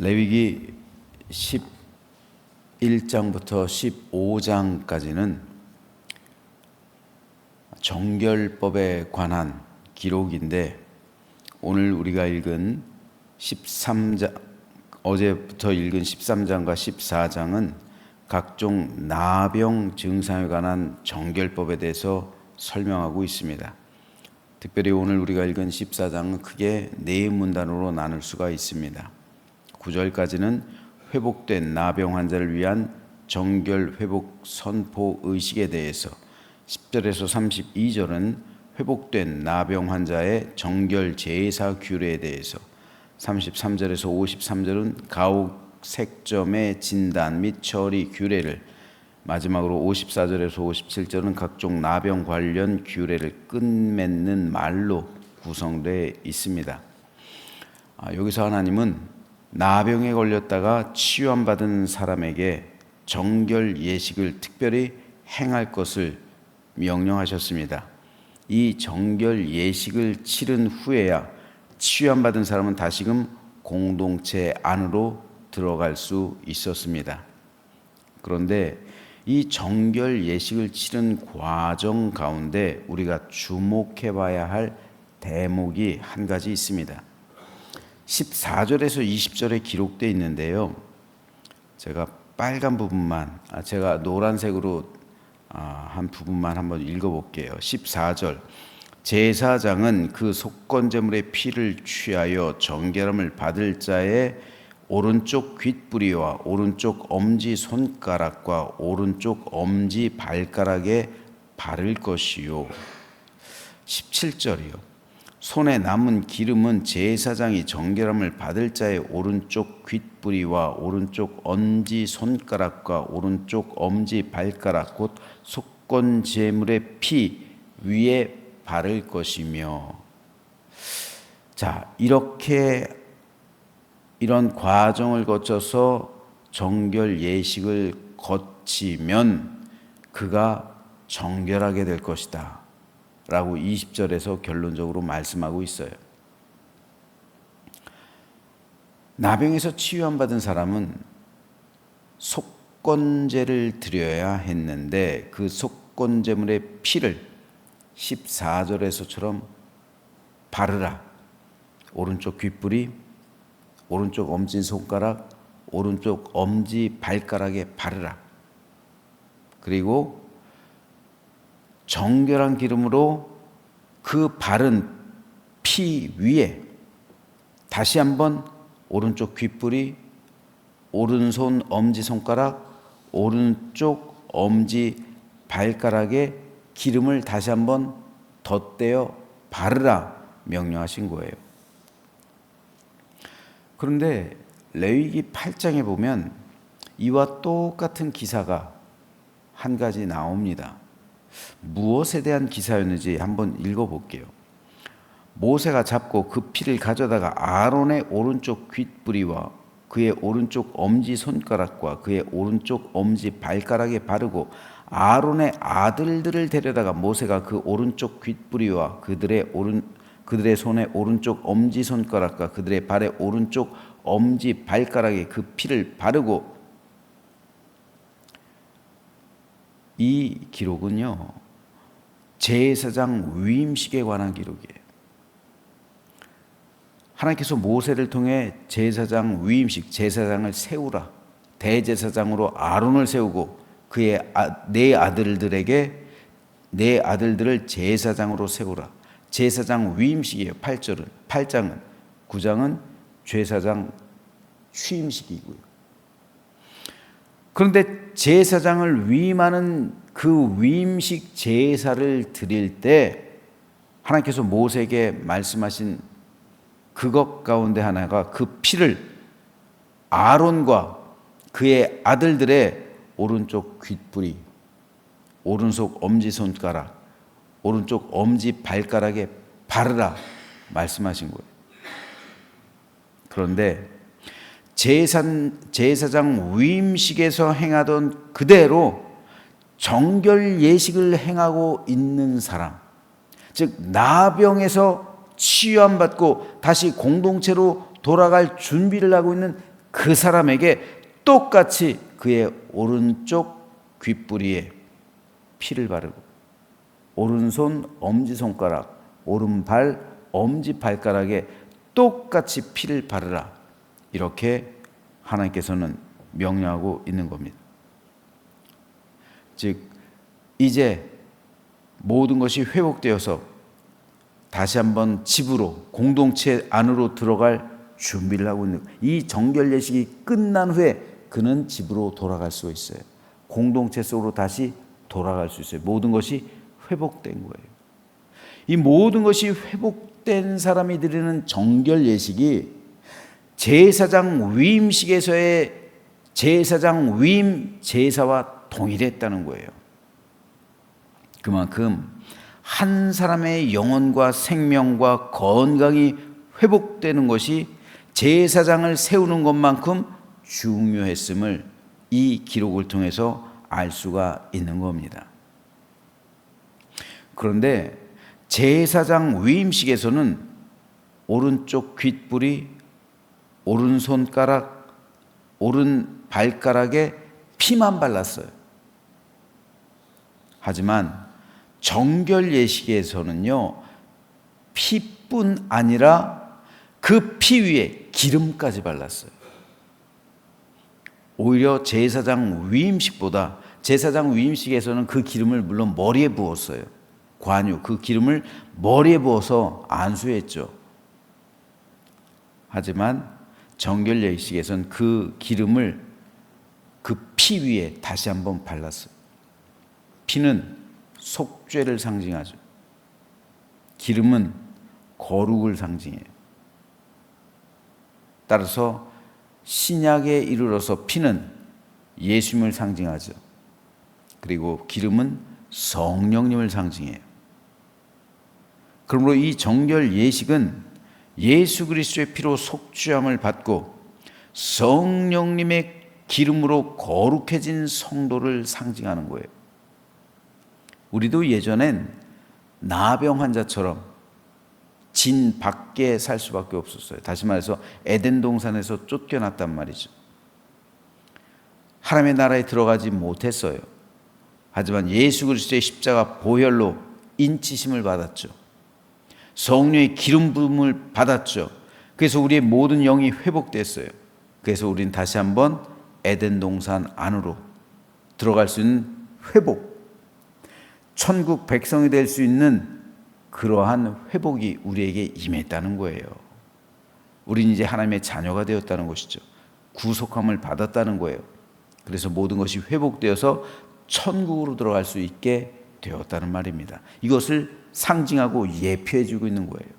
레위기 11장부터 15장까지는 정결법에 관한 기록인데, 오늘 우리가 읽은 13장, 어제부터 읽은 13장과 14장은 각종 나병 증상에 관한 정결법에 대해서 설명하고 있습니다. 특별히 오늘 우리가 읽은 14장은 크게 네 문단으로 나눌 수가 있습니다. 9절까지는 회복된 나병 환자를 위한 정결 회복 선포 의식에 대해서, 10절에서 32절은 회복된 나병 환자의 정결 제사 규례에 대해서, 33절에서 53절은 가옥 색점의 진단 및 처리 규례를, 마지막으로 54절에서 57절은 각종 나병 관련 규례를 끝맺는 말로 구성되어 있습니다. 여기서 하나님은 나병에 걸렸다가 치유받은 사람에게 정결 예식을 특별히 행할 것을 명령하셨습니다. 이 정결 예식을 치른 후에야 치유받은 사람은 다시금 공동체 안으로 들어갈 수 있었습니다. 그런데 이 정결 예식을 치른 과정 가운데 우리가 주목해 봐야 할 대목이 한 가지 있습니다. 14절에서 20절에 기록되어 있는데요, 제가 빨간 부분만, 제가 노란색으로 한 부분만 한번 읽어볼게요. 14절, 제사장은 그 속건제물의 피를 취하여 정결함을 받을 자의 오른쪽 귓뿌리와 오른쪽 엄지 손가락과 오른쪽 엄지 발가락에 바를 것이요. 17절이요. 손에 남은 기름은 제사장이 정결함을 받을 자의 오른쪽 귓뿌리와 오른쪽 엄지 손가락과 오른쪽 엄지 발가락 곧 속건제물의 피 위에 바를 것이며, 자, 이런 과정을 거쳐서 정결 예식을 거치면 그가 정결하게 될 것이다 라고 20절에서 결론적으로 말씀하고 있어요. 나병에서 치유받은 사람은 속건제를 드려야 했는데 그 속건제물의 피를 14절에서처럼 바르라. 오른쪽 귓뿌리, 오른쪽 엄지손가락, 오른쪽 엄지 발가락에 바르라. 그리고 정결한 기름으로 그 바른 피 위에 다시 한번 오른쪽 귓뿌리, 오른손 엄지손가락, 오른쪽 엄지 발가락에 기름을 다시 한번 덧대어 바르라 명령하신 거예요. 그런데 레위기 8장에 보면 이와 똑같은 기사가 한 가지 나옵니다. 무엇에 대한 기사였는지 한번 읽어볼게요. 모세가 잡고 그 피를 가져다가 아론의 오른쪽 귓뿌리와 그의 오른쪽 엄지손가락과 그의 오른쪽 엄지 발가락에 바르고 아론의 아들들을 데려다가 모세가 그 오른쪽 귓뿌리와 그들의 손의 오른쪽 엄지손가락과 그들의 발의 오른쪽 엄지 발가락에 그 피를 바르고, 이 기록은요 제사장 위임식에 관한 기록이에요. 하나님께서 모세를 통해 제사장 위임식, 제사장을 세우라, 대제사장으로 아론을 세우고 그의 네 아들들을 제사장으로 세우라. 제사장 위임식이에요. 8장은 9장은 제사장 취임식이고요. 그런데 제사장을 위임하는 그 위임식 제사를 드릴 때 하나님께서 모세에게 말씀하신 그것 가운데 하나가 그 피를 아론과 그의 아들들의 오른쪽 귓뿌리, 오른쪽 엄지손가락, 오른쪽 엄지 발가락에 바르라 말씀하신 거예요. 그런데 제사장 위임식에서 행하던 그대로 정결 예식을 행하고 있는 사람, 즉 나병에서 치유함 받고 다시 공동체로 돌아갈 준비를 하고 있는 그 사람에게 똑같이 그의 오른쪽 귓부리에 피를 바르고 오른손 엄지손가락, 오른발 엄지발가락에 똑같이 피를 바르라. 이렇게 하나님께서는 명령하고 있는 겁니다. 즉 이제 모든 것이 회복되어서 다시 한번 집으로, 공동체 안으로 들어갈 준비를 하고 있는, 이 정결 예식이 끝난 후에 그는 집으로 돌아갈 수 있어요. 공동체 속으로 다시 돌아갈 수 있어요. 모든 것이 회복된 거예요. 이 모든 것이 회복된 사람이 드리는 정결 예식이 제사장 위임식에서의 제사장 위임 제사와 동일했다는 거예요. 그만큼 한 사람의 영혼과 생명과 건강이 회복되는 것이 제사장을 세우는 것만큼 중요했음을 이 기록을 통해서 알 수가 있는 겁니다. 그런데 제사장 위임식에서는 오른쪽 귓불이, 오른손가락, 오른발가락에 피만 발랐어요. 하지만 정결 예식에서는요, 피뿐 아니라 그 피 위에 기름까지 발랐어요. 오히려 제사장 위임식보다, 제사장 위임식에서는 그 기름을 물론 머리에 부었어요. 관유, 그 기름을 머리에 부어서 안수했죠. 하지만 정결 예식에서는 그 기름을 그 피 위에 다시 한번 발랐어요. 피는 속죄를 상징하죠. 기름은 거룩을 상징해요. 따라서 신약에 이르러서 피는 예수님을 상징하죠. 그리고 기름은 성령님을 상징해요. 그러므로 이 정결 예식은 예수 그리스도의 피로 속죄함을 받고 성령님의 기름으로 거룩해진 성도를 상징하는 거예요. 우리도 예전엔 나병 환자처럼 진 밖에 살 수밖에 없었어요. 다시 말해서 에덴 동산에서 쫓겨났단 말이죠. 하나님의 나라에 들어가지 못했어요. 하지만 예수 그리스도의 십자가 보혈로 인치심을 받았죠. 성령의 기름 부음을 받았죠. 그래서 우리의 모든 영이 회복됐어요. 그래서 우리는 다시 한번 에덴 동산 안으로 들어갈 수 있는 회복, 천국 백성이 될 수 있는 그러한 회복이 우리에게 임했다는 거예요. 우리는 이제 하나님의 자녀가 되었다는 것이죠. 구속함을 받았다는 거예요. 그래서 모든 것이 회복되어서 천국으로 들어갈 수 있게 되었다는 말입니다. 이것을 상징하고 예표해 주고 있는 거예요.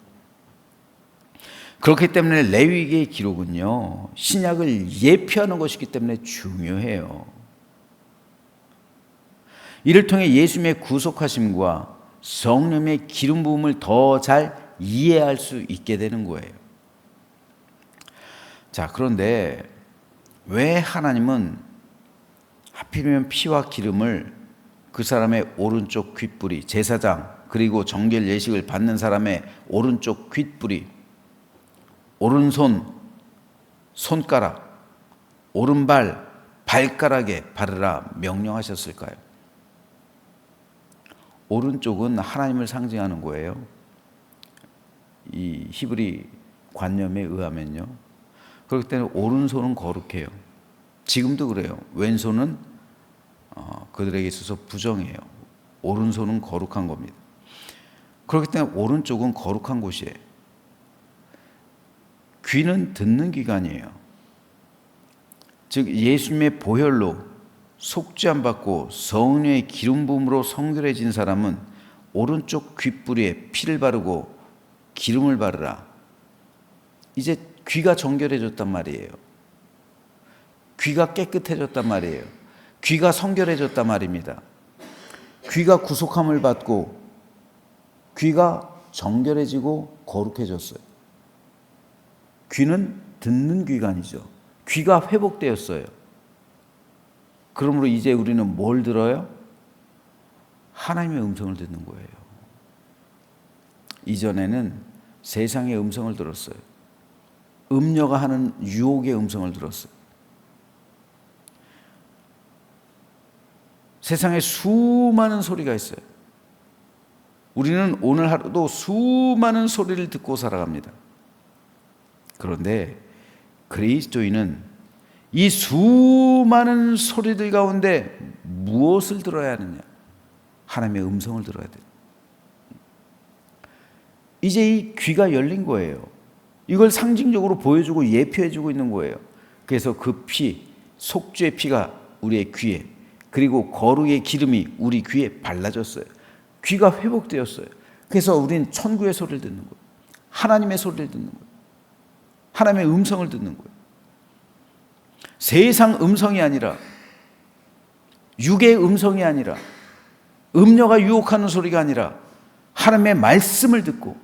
그렇기 때문에 레위기의 기록은요, 신약을 예표하는 것이기 때문에 중요해요. 이를 통해 예수님의 구속하심과 성령의 기름 부음을 더 잘 이해할 수 있게 되는 거예요. 자, 그런데 왜 하나님은 하필이면 피와 기름을 그 사람의 오른쪽 귓불이, 제사장 그리고 정결 예식을 받는 사람의 오른쪽 귓불이, 오른손, 손가락, 오른발, 발가락에 바르라 명령하셨을까요? 오른쪽은 하나님을 상징하는 거예요. 이 히브리 관념에 의하면요. 그렇기 때문에 오른손은 거룩해요. 지금도 그래요. 왼손은 그들에게 있어서 부정해요. 오른손은 거룩한 겁니다. 그렇기 때문에 오른쪽은 거룩한 곳이에요. 귀는 듣는 기관이에요. 즉 예수님의 보혈로 속죄함 받고 성령의 기름 부음으로 성결해진 사람은 오른쪽 귓불에 피를 바르고 기름을 바르라. 이제 귀가 정결해졌단 말이에요. 귀가 깨끗해졌단 말이에요. 귀가 성결해졌단 말입니다. 귀가 구속함을 받고 귀가 정결해지고 거룩해졌어요. 귀는 듣는 기관이죠. 귀가 회복되었어요. 그러므로 이제 우리는 뭘 들어요? 하나님의 음성을 듣는 거예요. 이전에는 세상의 음성을 들었어요. 음녀가 하는 유혹의 음성을 들었어요. 세상에 수많은 소리가 있어요. 우리는 오늘 하루도 수많은 소리를 듣고 살아갑니다. 그런데 그리스도인은 이 수많은 소리들 가운데 무엇을 들어야 하느냐? 하나님의 음성을 들어야 돼요. 이제 이 귀가 열린 거예요. 이걸 상징적으로 보여주고 예표해주고 있는 거예요. 그래서 그 피, 속죄의 피가 우리의 귀에, 그리고 거룩의 기름이 우리 귀에 발라졌어요. 귀가 회복되었어요. 그래서 우리는 천국의 소리를 듣는 거예요. 하나님의 소리를 듣는 거예요. 하나님의 음성을 듣는 거예요. 세상 음성이 아니라, 육의 음성이 아니라, 음녀가 유혹하는 소리가 아니라 하나님의 말씀을 듣고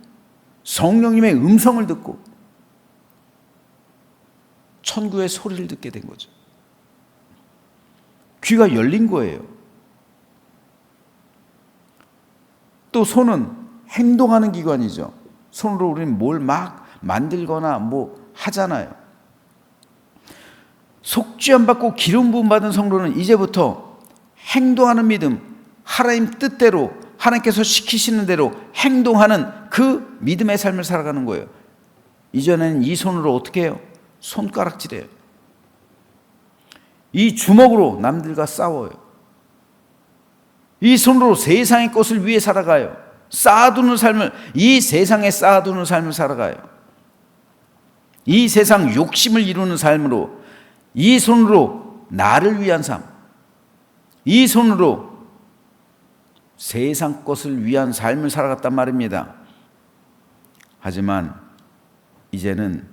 성령님의 음성을 듣고 천국의 소리를 듣게 된 거죠. 귀가 열린 거예요. 또 손은 행동하는 기관이죠. 손으로 우리는 뭘 막 만들거나 뭐 하잖아요. 속죄함 받고 기름 부음 받은 성도는 이제부터 행동하는 믿음, 하나님 뜻대로 하나님께서 시키시는 대로 행동하는 그 믿음의 삶을 살아가는 거예요. 이전에는 이 손으로 어떻게 해요? 손가락질해요. 이 주먹으로 남들과 싸워요. 이 손으로 세상의 것을 위해 살아가요. 쌓아두는 삶을, 이 세상에 쌓아두는 삶을 살아가요. 이 세상 욕심을 이루는 삶으로, 이 손으로 나를 위한 삶, 이 손으로 세상 것을 위한 삶을 살아갔단 말입니다. 하지만 이제는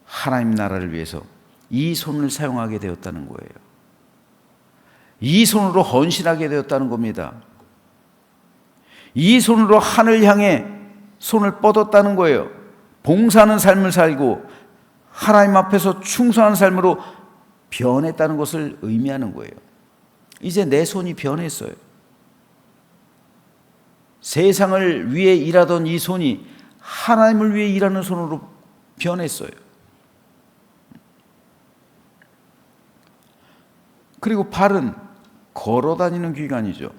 하나님 나라를 위해서 이 손을 사용하게 되었다는 거예요. 이 손으로 헌신하게 되었다는 겁니다. 이 손으로 하늘 향해 손을 뻗었다는 거예요. 봉사하는 삶을 살고 하나님 앞에서 충성하는 삶으로 변했다는 것을 의미하는 거예요. 이제 내 손이 변했어요. 세상을 위해 일하던 이 손이 하나님을 위해 일하는 손으로 변했어요. 그리고 발은 걸어다니는 기관이죠.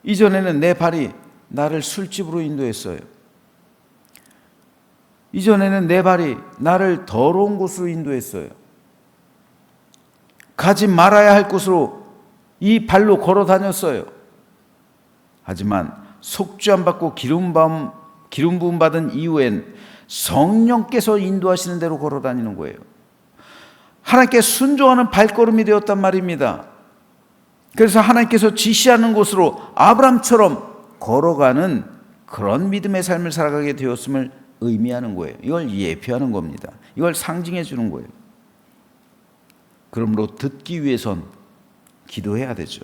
이전에는 내 발이 나를 술집으로 인도했어요. 이전에는 내 발이 나를 더러운 곳으로 인도했어요. 가지 말아야 할 곳으로 이 발로 걸어 다녔어요. 하지만 속죄함 받고 기름 부음 받은 이후엔 성령께서 인도하시는 대로 걸어 다니는 거예요. 하나님께 순종하는 발걸음이 되었단 말입니다. 그래서 하나님께서 지시하는 곳으로 아브라함처럼 걸어가는 그런 믿음의 삶을 살아가게 되었음을 의미하는 거예요. 이걸 예표하는 겁니다. 이걸 상징해 주는 거예요. 그러므로 듣기 위해선 기도해야 되죠.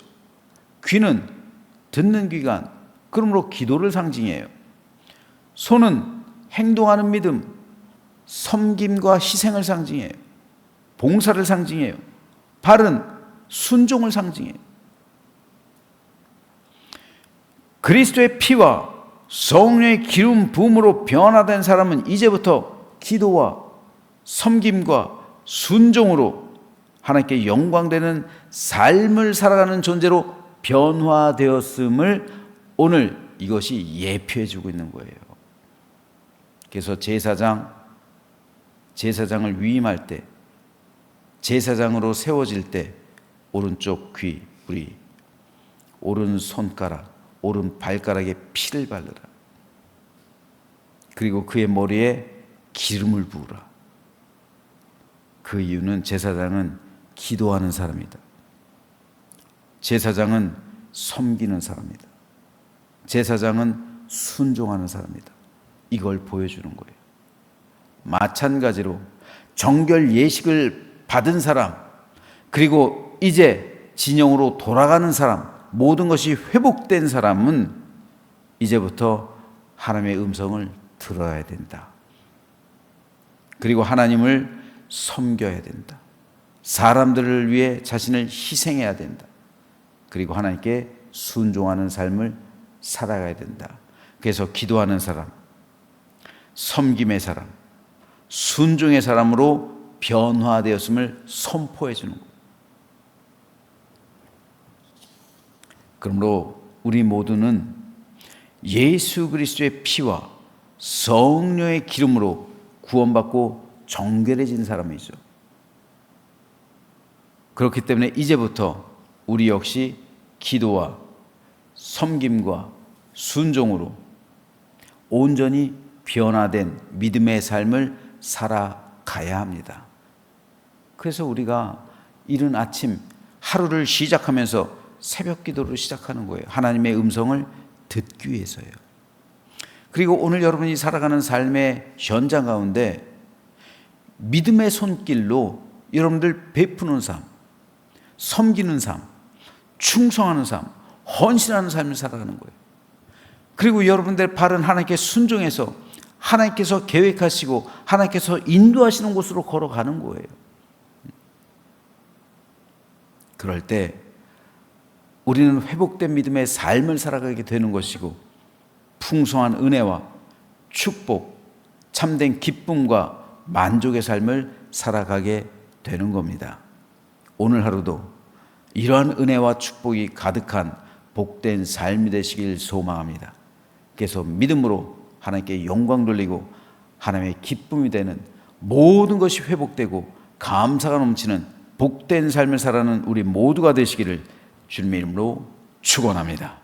귀는 듣는 기관, 그러므로 기도를 상징해요. 손은 행동하는 믿음, 섬김과 희생을 상징해요. 봉사를 상징해요. 발은 순종을 상징해요. 그리스도의 피와 성령의 기름 부음으로 변화된 사람은 이제부터 기도와 섬김과 순종으로 하나님께 영광되는 삶을 살아가는 존재로 변화되었음을 오늘 이것이 예표해 주고 있는 거예요. 그래서 제사장을 위임할 때, 제사장으로 세워질 때 오른쪽 귀 뿌리, 오른 손가락, 오른 발가락에 피를 바르라. 그리고 그의 머리에 기름을 부으라. 그 이유는 제사장은 기도하는 사람이다. 제사장은 섬기는 사람이다. 제사장은 순종하는 사람이다. 이걸 보여주는 거예요. 마찬가지로 정결 예식을 받은 사람, 그리고 이제 진영으로 돌아가는 사람, 모든 것이 회복된 사람은 이제부터 하나님의 음성을 들어야 된다. 그리고 하나님을 섬겨야 된다. 사람들을 위해 자신을 희생해야 된다. 그리고 하나님께 순종하는 삶을 살아가야 된다. 그래서 기도하는 사람, 섬김의 사람, 순종의 사람으로 변화되었음을 선포해 주는 거예요. 그러므로 우리 모두는 예수 그리스도의 피와 성령의 기름으로 구원받고 정결해진 사람이죠. 그렇기 때문에 이제부터 우리 역시 기도와 섬김과 순종으로 온전히 변화된 믿음의 삶을 살아가야 합니다. 그래서 우리가 이른 아침 하루를 시작하면서 새벽 기도로 시작하는 거예요. 하나님의 음성을 듣기 위해서요. 그리고 오늘 여러분이 살아가는 삶의 현장 가운데 믿음의 손길로 여러분들 베푸는 삶, 섬기는 삶, 충성하는 삶, 헌신하는 삶을 살아가는 거예요. 그리고 여러분들의 발은 하나님께 순종해서 하나님께서 계획하시고 하나님께서 인도하시는 곳으로 걸어가는 거예요. 그럴 때 우리는 회복된 믿음의 삶을 살아가게 되는 것이고 풍성한 은혜와 축복, 참된 기쁨과 만족의 삶을 살아가게 되는 겁니다. 오늘 하루도 이러한 은혜와 축복이 가득한 복된 삶이 되시길 소망합니다. 그래서 믿음으로 하나님께 영광 돌리고 하나님의 기쁨이 되는 모든 것이 회복되고 감사가 넘치는 복된 삶을 살아가는 우리 모두가 되시기를 주님의 이름으로 축원합니다.